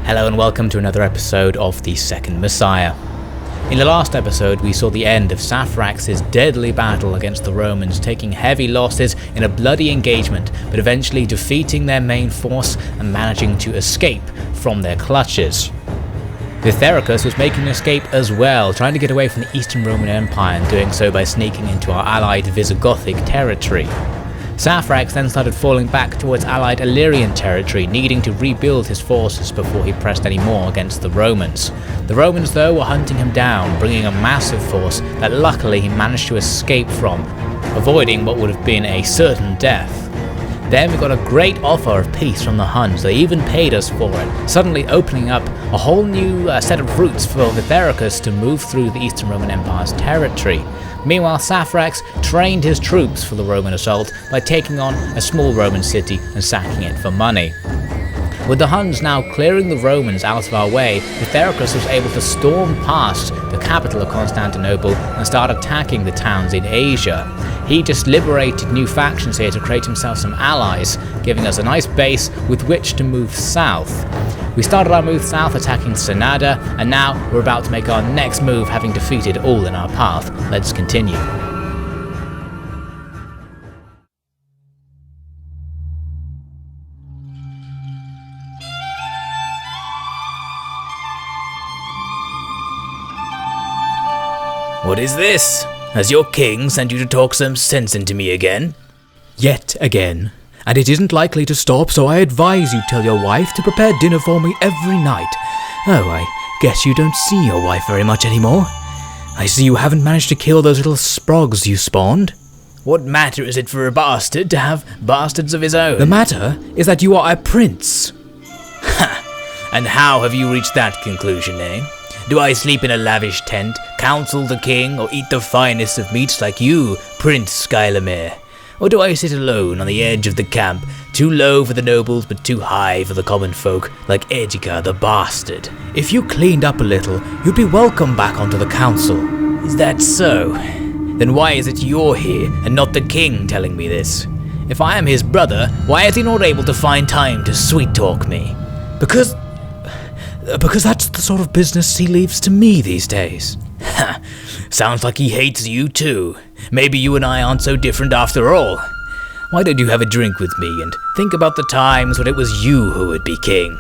Hello and welcome to another episode of The Second Messiah. In the last episode we saw the end of Saphrax's deadly battle against the Romans, taking heavy losses in a bloody engagement, but eventually defeating their main force and managing to escape from their clutches. Vithericus was making an escape as well, trying to get away from the Eastern Roman Empire and doing so by sneaking into our allied Visigothic territory. Saphrax then started falling back towards allied Illyrian territory, needing to rebuild his forces before he pressed any more against the Romans. The Romans though were hunting him down, bringing a massive force that luckily he managed to escape from, avoiding what would have been a certain death. Then we got a great offer of peace from the Huns. They even paid us for it, suddenly opening up a whole new set of routes for Vithericus to move through the Eastern Roman Empire's territory. Meanwhile, Saphrax trained his troops for the Roman assault by taking on a small Roman city and sacking it for money. With the Huns now clearing the Romans out of our way, Vithericus was able to storm past the capital of Constantinople and start attacking the towns in Asia. He just liberated new factions here to create himself some allies, giving us a nice base with which to move south. We started our move south attacking Sanada, and now we're about to make our next move, having defeated all in our path. Let's continue. What is this? Has your king sent you to talk some sense into me again? Yet again. And it isn't likely to stop, so I advise you tell your wife to prepare dinner for me every night. Oh, I guess you don't see your wife very much anymore. I see you haven't managed to kill those little sprogs you spawned. What matter is it for a bastard to have bastards of his own? The matter is that you are a prince. Ha! And how have you reached that conclusion, eh? Do I sleep in a lavish tent, counsel the king, or eat the finest of meats like you, Prince Skylamere? Or do I sit alone on the edge of the camp, too low for the nobles but too high for the common folk, like Edgar the bastard? If you cleaned up a little, you'd be welcome back onto the council. Is that so? Then why is it you're here and not the king telling me this? If I am his brother, why is he not able to find time to sweet-talk me? Because that's the sort of business he leaves to me these days. Ha! Sounds like he hates you too. Maybe you and I aren't so different after all. Why don't you have a drink with me and think about the times when it was you who would be king?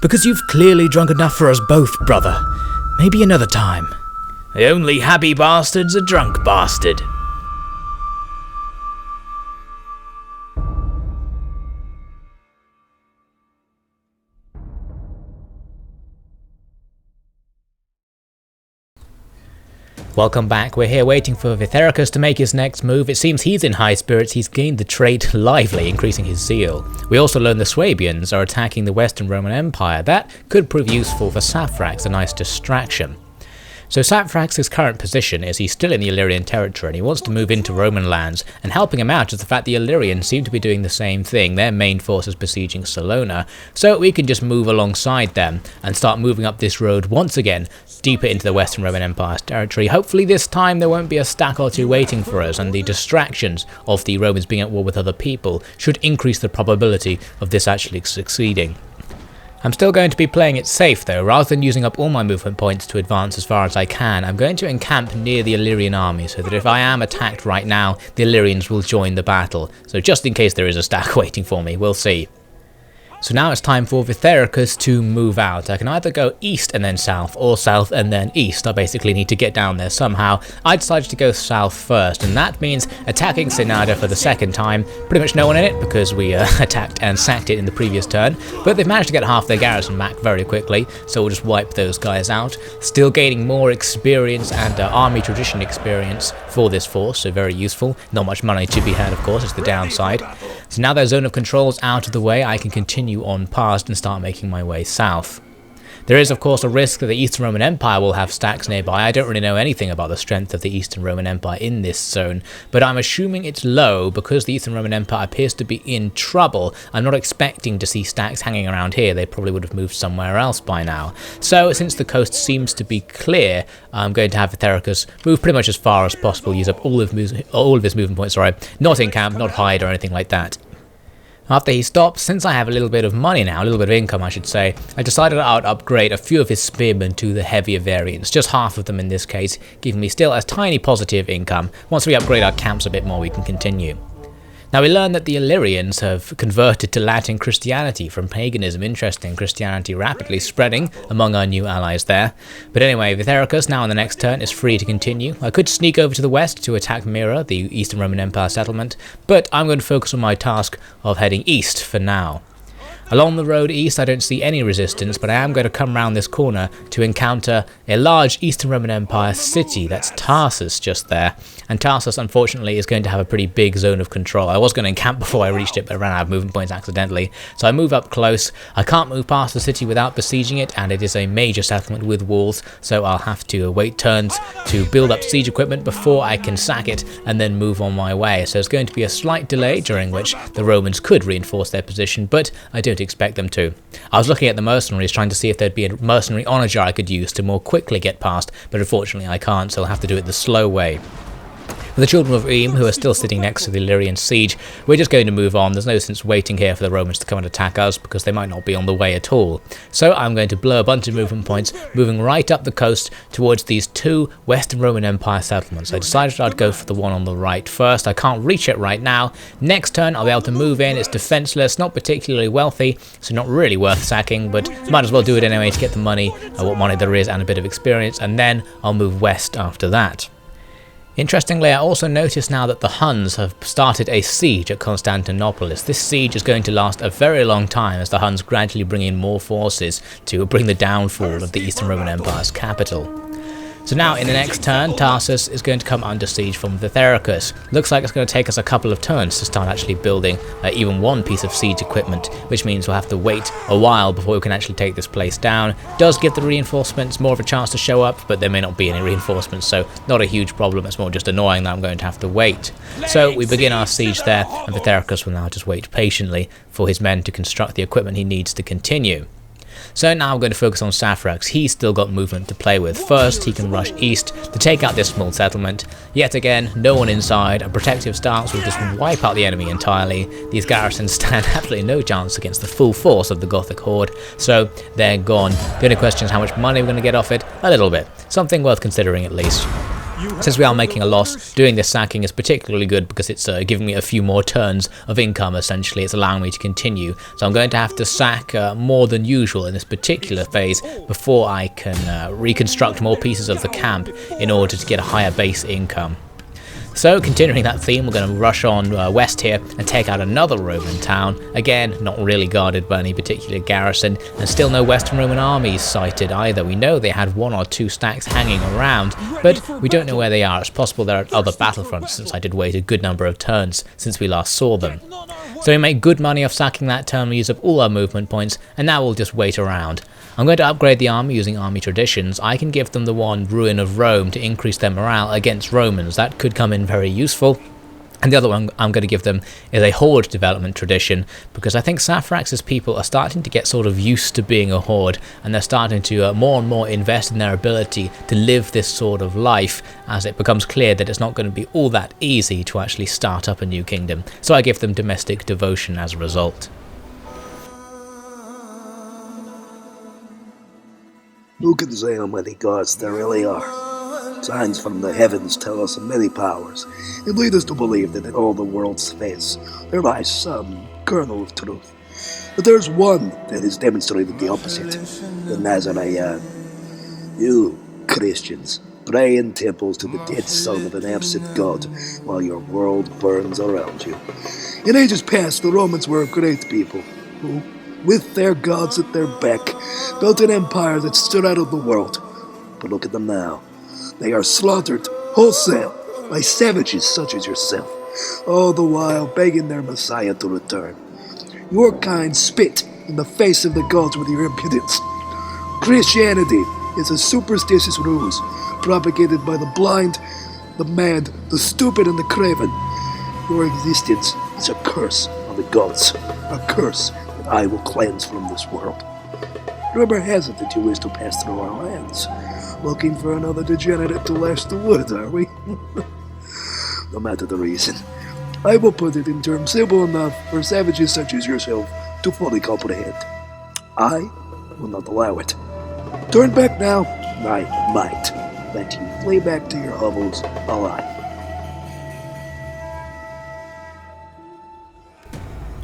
Because you've clearly drunk enough for us both, brother. Maybe another time. The only happy bastard's a drunk bastard. Welcome back. We're here waiting for Vithericus to make his next move. It seems he's in high spirits. He's gained the trait Lively, increasing his zeal. We also learn the Swabians are attacking the Western Roman Empire. That could prove useful for Saphrax, a nice distraction. So Saphrax's current position is he's still in the Illyrian territory and he wants to move into Roman lands, and helping him out is the fact the Illyrians seem to be doing the same thing. Their main force is besieging Salona, so we can just move alongside them and start moving up this road once again, deeper into the Western Roman Empire's territory. Hopefully this time there won't be a stack or two waiting for us, and the distractions of the Romans being at war with other people should increase the probability of this actually succeeding. I'm still going to be playing it safe though. Rather than using up all my movement points to advance as far as I can, I'm going to encamp near the Illyrian army so that if I am attacked right now, the Illyrians will join the battle. So just in case there is a stack waiting for me, we'll see. So now it's time for Vithericus to move out. I can either go east and then south, or south and then east. I basically need to get down there somehow. I decided to go south first, and that means attacking Sanada for the second time. Pretty much no one in it, because we attacked and sacked it in the previous turn. But they've managed to get half their garrison back very quickly, so we'll just wipe those guys out. Still gaining more experience and army tradition experience for this force, so very useful. Not much money to be had, of course, is the downside. So now their zone of control is out of the way, I can continue on past and start making my way south. There is of course a risk that the Eastern Roman Empire will have stacks nearby. I don't really know anything about the strength of the Eastern Roman Empire in this zone, but I'm assuming it's low because the Eastern Roman Empire appears to be in trouble. I'm not expecting to see stacks hanging around here. They probably would have moved somewhere else by now. So since the coast seems to be clear, I'm going to have Vithericus move pretty much as far as possible, use up all of his movement points, not in camp, not hide or anything like that. After he stopped, since I have a little bit of money now, a little bit of income I should say, I decided I would upgrade a few of his spearmen to the heavier variants, just half of them in this case, giving me still a tiny positive income. Once we upgrade our camps a bit more we can continue. Now we learn that the Illyrians have converted to Latin Christianity from paganism. Interesting, Christianity rapidly spreading among our new allies there. But anyway, Vithericus now on the next turn is free to continue. I could sneak over to the west to attack Myra, the Eastern Roman Empire settlement, but I'm going to focus on my task of heading east for now. Along the road east I don't see any resistance, but I am going to come round this corner to encounter a large Eastern Roman Empire city. That's Tarsus just there, and Tarsus unfortunately is going to have a pretty big zone of control. I was going to encamp before I reached it, but I ran out of movement points accidentally, so I move up close. I can't move past the city without besieging it, and it is a major settlement with walls, so I'll have to wait turns to build up siege equipment before I can sack it and then move on my way. So there's going to be a slight delay during which the Romans could reinforce their position, but I don't expect them to. I was looking at the mercenaries trying to see if there'd be a mercenary onager I could use to more quickly get past, but unfortunately I can't, so I'll have to do it the slow way. For the children of Eam, who are still sitting next to the Illyrian siege, we're just going to move on. There's no sense waiting here for the Romans to come and attack us, because they might not be on the way at all. So I'm going to blow a bunch of movement points, moving right up the coast towards these two Western Roman Empire settlements. I decided I'd go for the one on the right first. I can't reach it right now. Next turn I'll be able to move in. It's defenseless, not particularly wealthy, so not really worth sacking, but might as well do it anyway to get the money, what money there is, and a bit of experience, and then I'll move west after that. Interestingly, I also notice now that the Huns have started a siege at Constantinopolis. This siege is going to last a very long time as the Huns gradually bring in more forces to bring the downfall of the Eastern Roman Empire's capital. So now in the next turn, Tarsus is going to come under siege from Vithericus. Looks like it's going to take us a couple of turns to start actually building even one piece of siege equipment, which means we'll have to wait a while before we can actually take this place down. Does give the reinforcements more of a chance to show up, but there may not be any reinforcements, so not a huge problem. It's more just annoying that I'm going to have to wait. So we begin our siege there, and Vithericus will now just wait patiently for his men to construct the equipment he needs to continue. So now I'm going to focus on Saphrax. He's still got movement to play with. First, he can rush east to take out this small settlement. Yet again, no one inside. A protective stance will just wipe out the enemy entirely. These garrisons stand absolutely no chance against the full force of the Gothic horde, so they're gone. The only question is how much money we're going to get off it. A little bit. Something worth considering at least. Since we are making a loss, doing this sacking is particularly good because it's giving me a few more turns of income essentially. It's allowing me to continue. So I'm going to have to sack more than usual in this particular phase before I can reconstruct more pieces of the camp in order to get a higher base income. So, continuing that theme, we're going to rush on west here and take out another Roman town. Again, not really guarded by any particular garrison, and still no Western Roman armies sighted either. We know they had one or two stacks hanging around, but we don't know where they are. It's possible they're at other battlefronts, since I did wait a good number of turns since we last saw them. So we make good money off sacking that turn, we use up all our movement points, and now we'll just wait around. I'm going to upgrade the army using army traditions. I can give them the one Ruin of Rome to increase their morale against Romans. That could come in very useful. And the other one I'm going to give them is a horde development tradition, because I think Saphrax's people are starting to get sort of used to being a horde, and they're starting to more and more invest in their ability to live this sort of life as it becomes clear that it's not going to be all that easy to actually start up a new kingdom. So I give them domestic devotion as a result. Who can say how many gods there really are? Signs from the heavens tell us of many powers, and lead us to believe that in all the world's face there lies some kernel of truth. But there's one that has demonstrated the opposite, the Nazarene. You, Christians, pray in temples to the dead son of an absent god, while your world burns around you. In ages past, the Romans were a great people, who, with their gods at their beck, built an empire that stood out of the world. But look at them now. They are slaughtered wholesale by savages such as yourself, all the while begging their Messiah to return. Your kind spit in the face of the gods with your impudence. Christianity is a superstitious ruse propagated by the blind, the mad, the stupid, and the craven. Your existence is a curse on the gods, a curse that I will cleanse from this world. Rumor has it that you wish to pass through our lands. Looking for another degenerate to lash the wood, are we? No matter the reason, I will put it in terms simple enough for savages such as yourself to fully comprehend. I will not allow it. Turn back now, I might let you flee back to your hovels alive.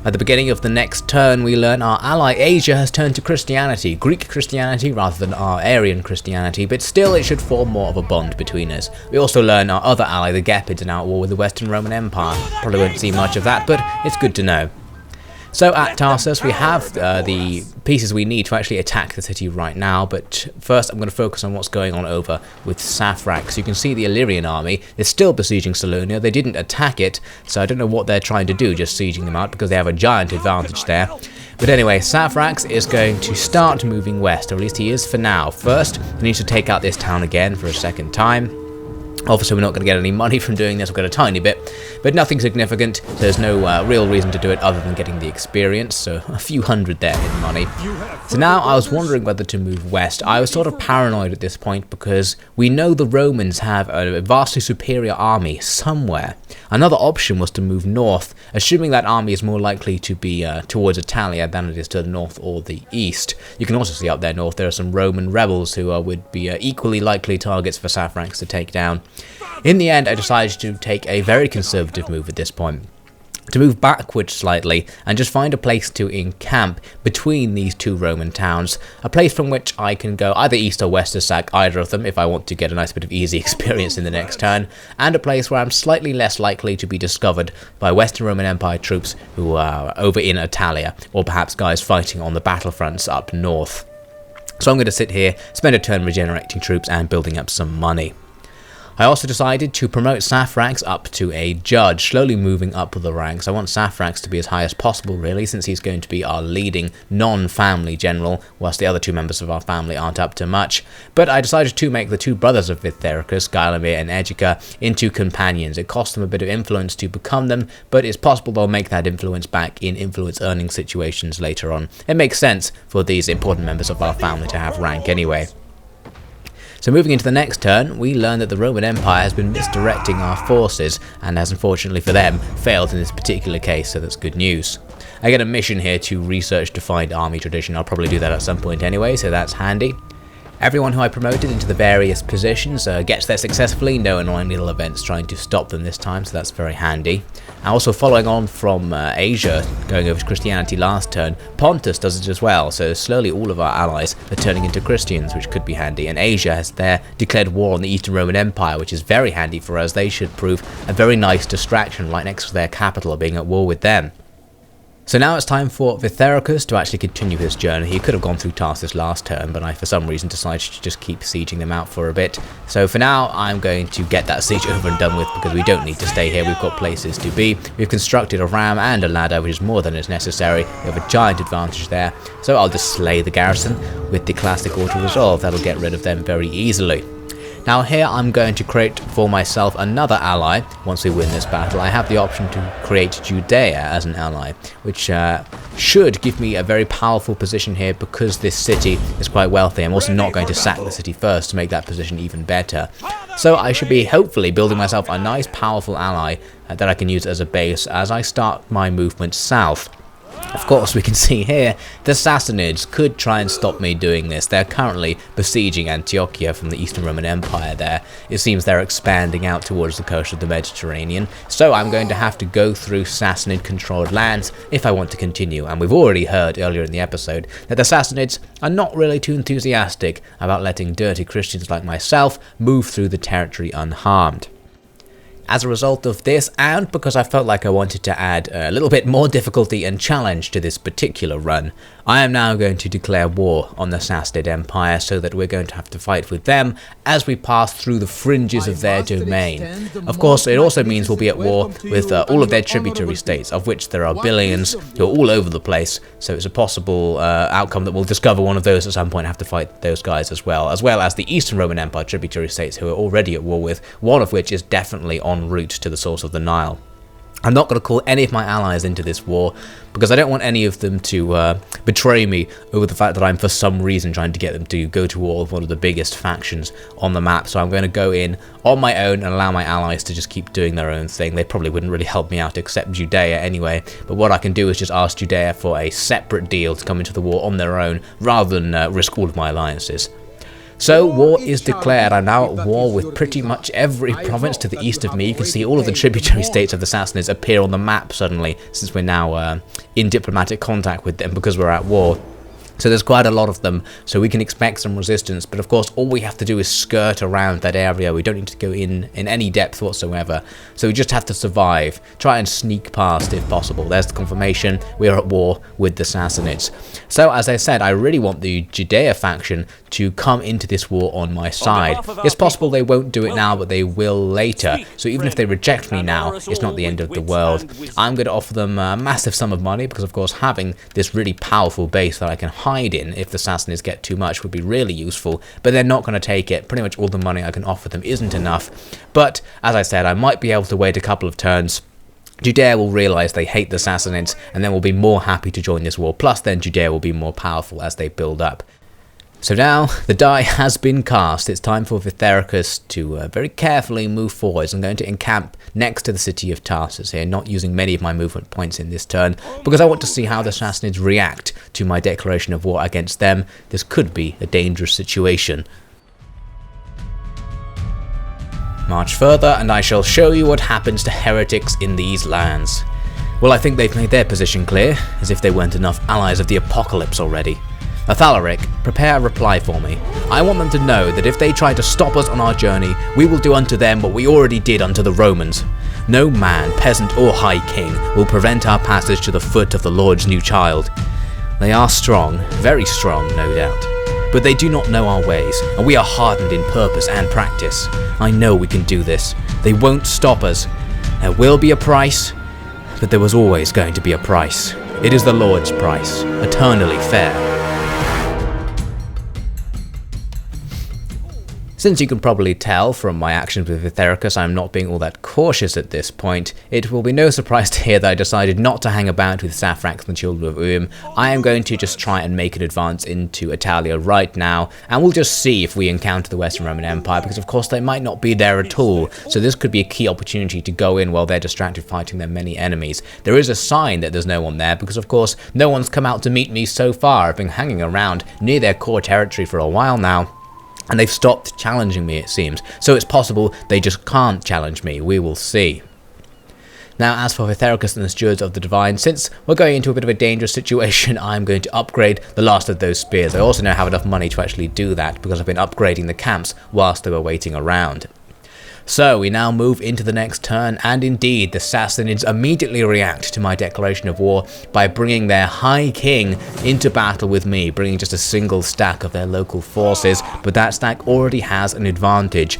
At the beginning of the next turn, we learn our ally Asia has turned to Christianity, Greek Christianity rather than our Aryan Christianity, but still it should form more of a bond between us. We also learn our other ally, the Gepids, are now at war with the Western Roman Empire. Probably won't see much of that, but it's good to know. So at Tarsus, we have the pieces we need to actually attack the city right now, but first I'm going to focus on what's going on over with Saphrax. You can see the Illyrian army is still besieging Salonia. They didn't attack it, so I don't know what they're trying to do, just sieging them out, because they have a giant advantage there. But anyway, Saphrax is going to start moving west, or at least he is for now. First, he needs to take out this town again for a second time. Obviously, we're not going to get any money from doing this. We've got a tiny bit, but nothing significant. There's no real reason to do it other than getting the experience, so a few hundred there in money. So now I was wondering whether to move west. I was sort of paranoid at this point because we know the Romans have a vastly superior army somewhere. Another option was to move north, assuming that army is more likely to be towards Attila than it is to the north or the east. You can also see up there north there are some Roman rebels who would be equally likely targets for Saphrax to take down. In the end, I decided to take a very conservative move at this point, to move backwards slightly and just find a place to encamp between these two Roman towns, a place from which I can go either east or west to sack either of them if I want to get a nice bit of easy experience in the next turn, and a place where I'm slightly less likely to be discovered by Western Roman Empire troops who are over in Attila, or perhaps guys fighting on the battlefronts up north. So I'm going to sit here, spend a turn regenerating troops and building up some money. I also decided to promote Saphrax up to a judge, slowly moving up the ranks. I want Saphrax to be as high as possible, really, since he's going to be our leading non-family general, whilst the other two members of our family aren't up to much. But I decided to make the two brothers of Vithericus, Geilemir and Edgica, into companions. It cost them a bit of influence to become them, but it's possible they'll make that influence back in influence-earning situations later on. It makes sense for these important members of our family to have rank anyway. So moving into the next turn, we learn that the Roman Empire has been misdirecting our forces, and has unfortunately for them failed in this particular case, so that's good news. I get a mission here to research defined army tradition. I'll probably do that at some point anyway, so that's handy. Everyone who I promoted into the various positions gets there successfully, no annoying little events trying to stop them this time, so that's very handy. And also following on from Asia, going over to Christianity last turn, Pontus does it as well, so slowly all of our allies are turning into Christians, which could be handy, and Asia has there declared war on the Eastern Roman Empire, which is very handy for us. They should prove a very nice distraction right next to their capital, being at war with them. So now it's time for Vithericus to actually continue his journey. He could have gone through Tarsus last turn, but I for some reason decided to just keep sieging them out for a bit. So for now, I'm going to get that siege over and done with because we don't need to stay here. We've got places to be. We've constructed a ram and a ladder, which is more than is necessary. We have a giant advantage there. So I'll just slay the garrison with the classic auto-resolve. That'll get rid of them very easily. Now here I'm going to create for myself another ally once we win this battle. I have the option to create Judea as an ally, which should give me a very powerful position here because this city is quite wealthy. I'm also not going to sack the city first to make that position even better. So I should be hopefully building myself a nice powerful ally that I can use as a base as I start my movement south. Of course, we can see here, the Sassanids could try and stop me doing this. They're currently besieging Antiochia from the Eastern Roman Empire there. It seems they're expanding out towards the coast of the Mediterranean, so I'm going to have to go through Sassanid-controlled lands if I want to continue. And we've already heard earlier in the episode that the Sassanids are not really too enthusiastic about letting dirty Christians like myself move through the territory unharmed. As a result of this, and because I felt like I wanted to add a little bit more difficulty and challenge to this particular run, I am now going to declare war on the Sassanid Empire so that we're going to have to fight with them as we pass through the fringes of their domain. Of course, it also means we'll be at war with all of their tributary states, of which there are billions who are all over the place, so it's a possible outcome that we'll discover one of those at some point and have to fight those guys as well as the Eastern Roman Empire tributary states who are already at war with, one of which is definitely en route to the source of the Nile. I'm not going to call any of my allies into this war because I don't want any of them to betray me over the fact that I'm for some reason trying to get them to go to war with one of the biggest factions on the map. So I'm going to go in on my own and allow my allies to just keep doing their own thing. They probably wouldn't really help me out except Judea anyway, but what I can do is just ask Judea for a separate deal to come into the war on their own rather than risk all of my alliances. So, war is declared. I'm now at war with pretty much every province to the east of me. You can see all of the tributary states of the Sassanids appear on the map suddenly, since we're now in diplomatic contact with them because we're at war. So there's quite a lot of them, so we can expect some resistance, but of course all we have to do is skirt around that area. We don't need to go in any depth whatsoever, so we just have to survive, try and sneak past if possible. There's the confirmation, we are at war with the Sassanids. So as I said, I really want the Judea faction to come into this war on my side. It's possible they won't do it now, but they will later, so even if they reject me now, it's not the end of the world. I'm going to offer them a massive sum of money, because of course having this really powerful base that I can hide in if the Sassanids get too much would be really useful, but they're not going to take it. Pretty much all the money I can offer them isn't enough, but as I said, I might be able to wait a couple of turns. Judea will realise they hate the Sassanids and then will be more happy to join this war, plus then Judea will be more powerful as they build up. So now the die has been cast. It's time for Vithericus to very carefully move forwards. I'm going to encamp next to the city of Tarsus here, not using many of my movement points in this turn, because I want to see how the Sassanids react to my declaration of war against them. This could be a dangerous situation. March further and I shall show you what happens to heretics in these lands. Well, I think they've made their position clear, as if they weren't enough allies of the apocalypse already. Athalaric, prepare a reply for me. I want them to know that if they try to stop us on our journey, we will do unto them what we already did unto the Romans. No man, peasant or high king will prevent our passage to the foot of the Lord's new child. They are strong, very strong, no doubt, but they do not know our ways, and we are hardened in purpose and practice. I know we can do this. They won't stop us. There will be a price, but there was always going to be a price. It is the Lord's price, eternally fair. Since you can probably tell from my actions with Vithericus I'm not being all that cautious at this point, it will be no surprise to hear that I decided not to hang about with Saphrax and the Children of Uim. I am going to just try and make an advance into Attila right now, and we'll just see if we encounter the Western Roman Empire, because of course they might not be there at all, so this could be a key opportunity to go in while they're distracted fighting their many enemies. There is a sign that there's no one there, because of course no one's come out to meet me so far. I've been hanging around near their core territory for a while now, and they've stopped challenging me, it seems. So it's possible they just can't challenge me. We will see. Now, as for Vithericus and the Stewards of the Divine, since we're going into a bit of a dangerous situation, I'm going to upgrade the last of those spears. I also now have enough money to actually do that, because I've been upgrading the camps whilst they were waiting around. So we now move into the next turn, and indeed the Sassanids immediately react to my declaration of war by bringing their High King into battle with me, bringing just a single stack of their local forces, but that stack already has an advantage.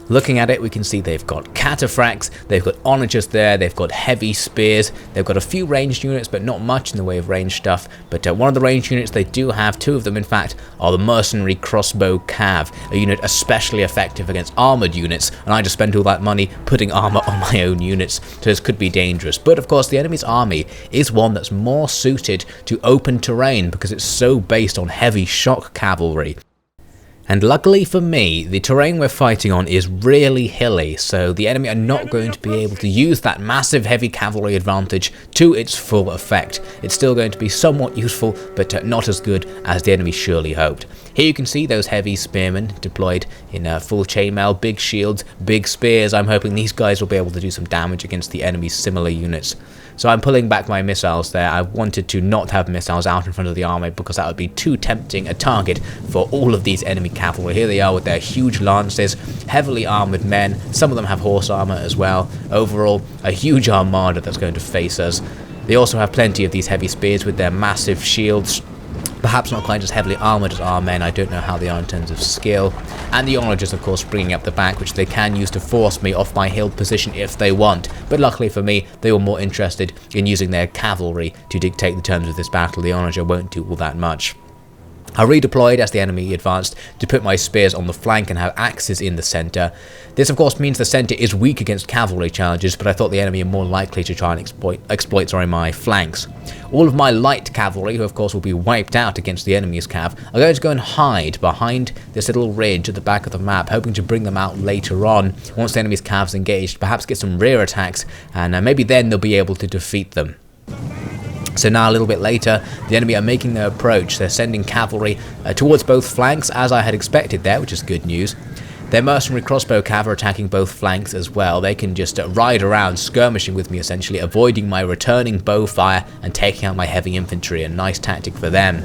Looking at it, we can see they've got cataphracts, they've got onagers there, they've got heavy spears, they've got a few ranged units, but not much in the way of ranged stuff. But one of the ranged units they do have, two of them in fact, are the mercenary crossbow cav, a unit especially effective against armoured units, and I just spent all that money putting armour on my own units, so this could be dangerous. But of course the enemy's army is one that's more suited to open terrain, because it's so based on heavy shock cavalry. And luckily for me, the terrain we're fighting on is really hilly, so the enemy are not going to be able to use that massive heavy cavalry advantage to its full effect. It's still going to be somewhat useful, but not as good as the enemy surely hoped. Here you can see those heavy spearmen deployed in full chainmail, big shields, big spears. I'm hoping these guys will be able to do some damage against the enemy's similar units. So I'm pulling back my missiles there. I wanted to not have missiles out in front of the army, because that would be too tempting a target for all of these enemy cavalry. Here they are with their huge lances, heavily armoured men. Some of them have horse armour as well. Overall, a huge armada that's going to face us. They also have plenty of these heavy spears with their massive shields. Perhaps not quite as heavily armoured as our men, I don't know how they are in terms of skill. And the onagers, of course, bringing up the back, which they can use to force me off my hill position if they want. But luckily for me, they were more interested in using their cavalry to dictate the terms of this battle. The onager won't do all that much. I redeployed as the enemy advanced to put my spears on the flank and have axes in the centre. This of course means the centre is weak against cavalry charges, but I thought the enemy are more likely to try and exploit my flanks. All of my light cavalry, who of course will be wiped out against the enemy's cav, are going to go and hide behind this little ridge at the back of the map, hoping to bring them out later on once the enemy's cav's engaged, perhaps get some rear attacks, and maybe then they'll be able to defeat them. So now a little bit later, the enemy are making their approach. They're sending cavalry towards both flanks, as I had expected there, which is good news. Their mercenary crossbow cav are attacking both flanks as well. They can just ride around, skirmishing with me essentially, avoiding my returning bow fire and taking out my heavy infantry. A nice tactic for them.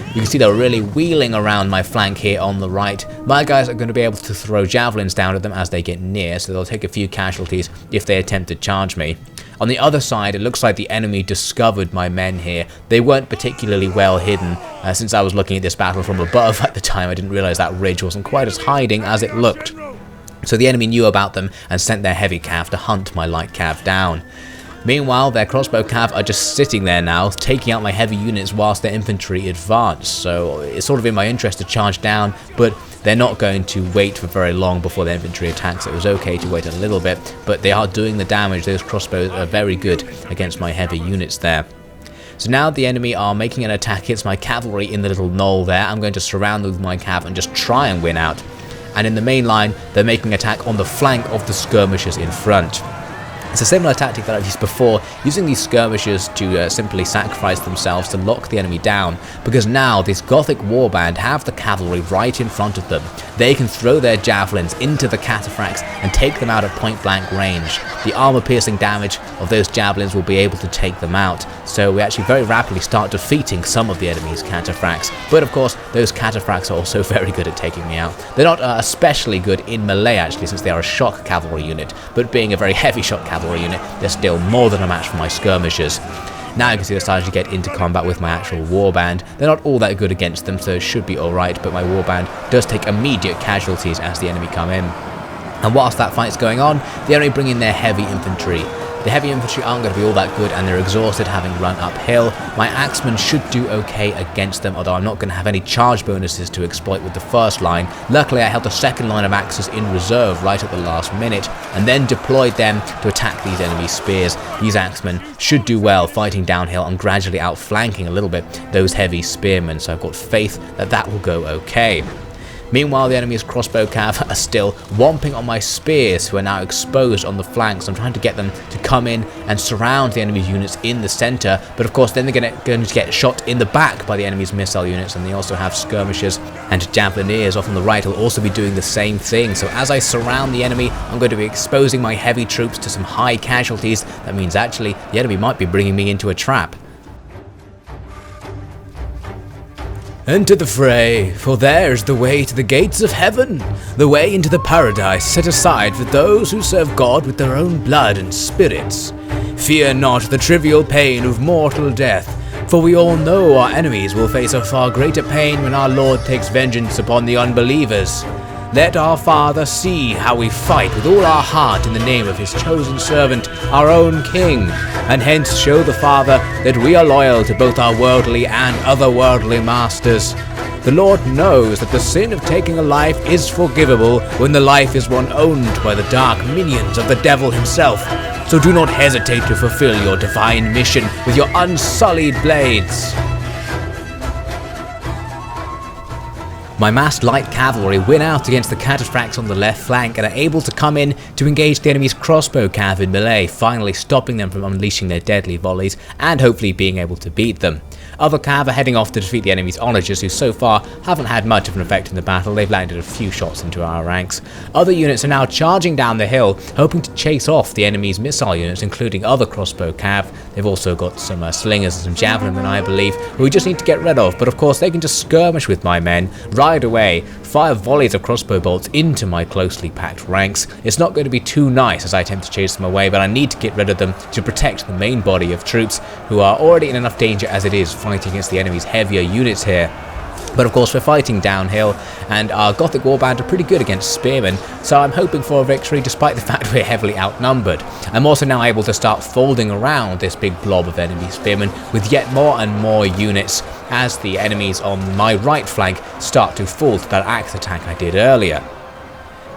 You can see they're really wheeling around my flank here on the right. My guys are going to be able to throw javelins down at them as they get near, so they'll take a few casualties if they attempt to charge me. On the other side, it looks like the enemy discovered my men here. They weren't particularly well hidden. Since I was looking at this battle from above at the time, I didn't realise that ridge wasn't quite as hiding as it looked. So the enemy knew about them and sent their heavy cav to hunt my light cav down. Meanwhile, their crossbow cav are just sitting there now, taking out my heavy units whilst their infantry advance. So it's sort of in my interest to charge down, but they're not going to wait for very long before their infantry attacks. It was okay to wait a little bit, but they are doing the damage. Those crossbows are very good against my heavy units there. So now the enemy are making an attack against my cavalry in the little knoll there. I'm going to surround them with my cav and just try and win out. And in the main line, they're making an attack on the flank of the skirmishers in front. It's a similar tactic that I've used before, using these skirmishers to simply sacrifice themselves to lock the enemy down, because now this Gothic warband have the cavalry right in front of them. They can throw their javelins into the cataphracts and take them out at point blank range. The armor-piercing damage of those javelins will be able to take them out, so we actually very rapidly start defeating some of the enemy's cataphracts. But of course, those cataphracts are also very good at taking me out. They're not especially good in melee actually, since they are a shock cavalry unit, but being a very heavy shock cavalry unit, they're still more than a match for my skirmishers. Now you can see they're starting to get into combat with my actual warband. They're not all that good against them, so it should be alright, but my warband does take immediate casualties as the enemy come in. And whilst that fight's going on, the enemy bring in their heavy infantry. The heavy infantry aren't going to be all that good, and they're exhausted having run uphill. My axemen should do okay against them, although I'm not going to have any charge bonuses to exploit with the first line. Luckily, I held the second line of axes in reserve right at the last minute, and then deployed them to attack these enemy spears. These axemen should do well fighting downhill and gradually outflanking a little bit those heavy spearmen, so I've got faith that that will go okay. Meanwhile, the enemy's crossbow cav are still whomping on my spears, who are now exposed on the flanks. I'm trying to get them to come in and surround the enemy's units in the centre, but of course then they're going to get shot in the back by the enemy's missile units, and they also have skirmishers and javelineers off on the right will also be doing the same thing. So as I surround the enemy, I'm going to be exposing my heavy troops to some high casualties. That means actually the enemy might be bringing me into a trap. Enter the fray, for there's the way to the gates of heaven, the way into the paradise set aside for those who serve God with their own blood and spirits. Fear not the trivial pain of mortal death, for we all know our enemies will face a far greater pain when our Lord takes vengeance upon the unbelievers. Let our Father see how we fight with all our heart in the name of his chosen servant, our own King, and hence show the Father that we are loyal to both our worldly and otherworldly masters. The Lord knows that the sin of taking a life is forgivable when the life is one owned by the dark minions of the devil himself. So do not hesitate to fulfill your divine mission with your unsullied blades. My massed light cavalry win out against the cataphracts on the left flank and are able to come in to engage the enemy's crossbow cav in melee, finally stopping them from unleashing their deadly volleys and hopefully being able to beat them. Other cav are heading off to defeat the enemy's onagers, who so far haven't had much of an effect in the battle. They've landed a few shots into our ranks. Other units are now charging down the hill, hoping to chase off the enemy's missile units, including other crossbow cav. They've also got some slingers and some javelin, I believe, who we just need to get rid of, but of course they can just skirmish with my men, ride away, fire volleys of crossbow bolts into my closely packed ranks. It's not going to be too nice as I attempt to chase them away, but I need to get rid of them to protect the main body of troops, who are already in enough danger as it is fighting against the enemy's heavier units here. But of course we're fighting downhill, and our Gothic warband are pretty good against spearmen, so I'm hoping for a victory despite the fact we're heavily outnumbered. I'm also now able to start folding around this big blob of enemy spearmen with yet more and more units, as the enemies on my right flank start to fall to that axe attack I did earlier.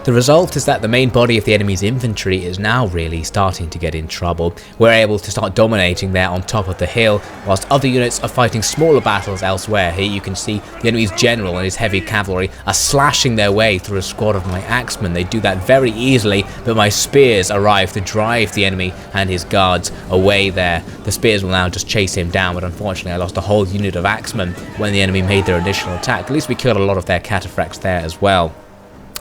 The result is that the main body of the enemy's infantry is now really starting to get in trouble. We're able to start dominating there on top of the hill, whilst other units are fighting smaller battles elsewhere. Here you can see the enemy's general and his heavy cavalry are slashing their way through a squad of my axemen. They do that very easily, but my spears arrive to drive the enemy and his guards away there. The spears will now just chase him down, but unfortunately I lost a whole unit of axemen when the enemy made their initial attack. At least we killed a lot of their cataphracts there as well.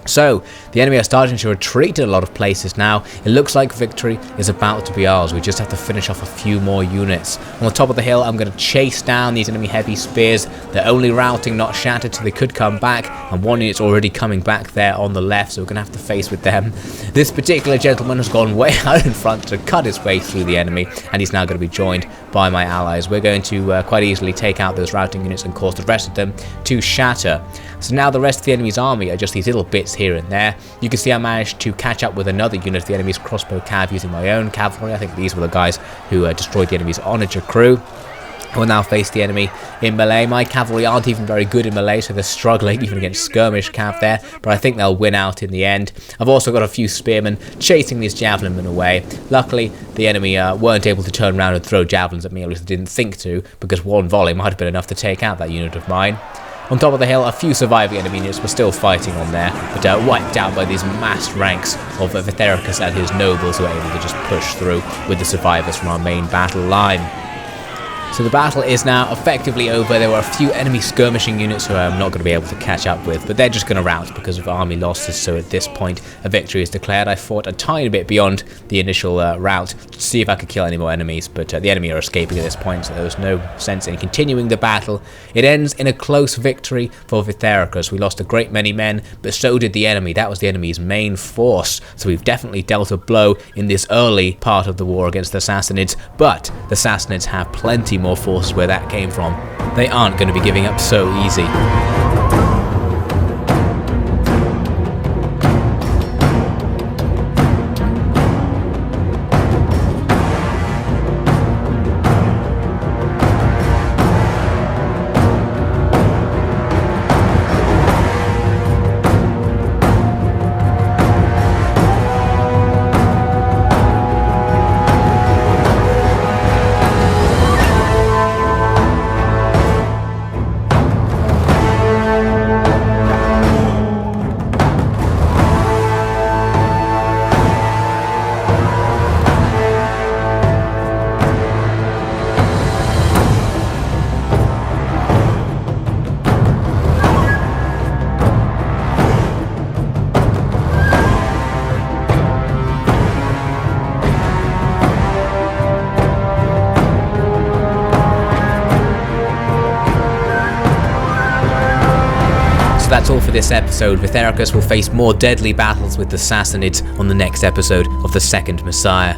So, the enemy are starting to retreat in a lot of places now. It looks like victory is about to be ours. We just have to finish off a few more units. On the top of the hill, I'm going to chase down these enemy heavy spears. They're only routing, not shattered, so they could come back. And one unit's already coming back there on the left, so we're going to have to face with them. This particular gentleman has gone way out in front to cut his way through the enemy, and he's now going to be joined by my allies. We're going to quite easily take out those routing units and cause the rest of them to shatter. So now the rest of the enemy's army are just these little bits here and there. You can see I managed to catch up with another unit of the enemy's crossbow cav using my own cavalry. I think these were the guys who destroyed the enemy's onager crew. I will now face the enemy in melee. My cavalry aren't even very good in melee, so they're struggling even against skirmish cav there, but I think they'll win out in the end. I've also got a few spearmen chasing these javelin men away. Luckily, the enemy weren't able to turn around and throw javelins at me, at least they didn't think to, because one volley might have been enough to take out that unit of mine. On top of the hill, a few surviving enemy units were still fighting on there, but wiped out by these massed ranks of Vithericus and his nobles, who were able to just push through with the survivors from our main battle line. So the battle is now effectively over. There were a few enemy skirmishing units who I'm not going to be able to catch up with, but they're just going to rout because of army losses, so at this point a victory is declared. I fought a tiny bit beyond the initial rout to see if I could kill any more enemies, but the enemy are escaping at this point, so there was no sense in continuing the battle. It ends in a close victory for Vithericus. We lost a great many men, but so did the enemy. That was the enemy's main force, so we've definitely dealt a blow in this early part of the war against the Sassanids, but the Sassanids have plenty more forces where that came from. They aren't going to be giving up so easy. That's all for this episode. Vithericus will face more deadly battles with the Sassanids on the next episode of The Second Messiah.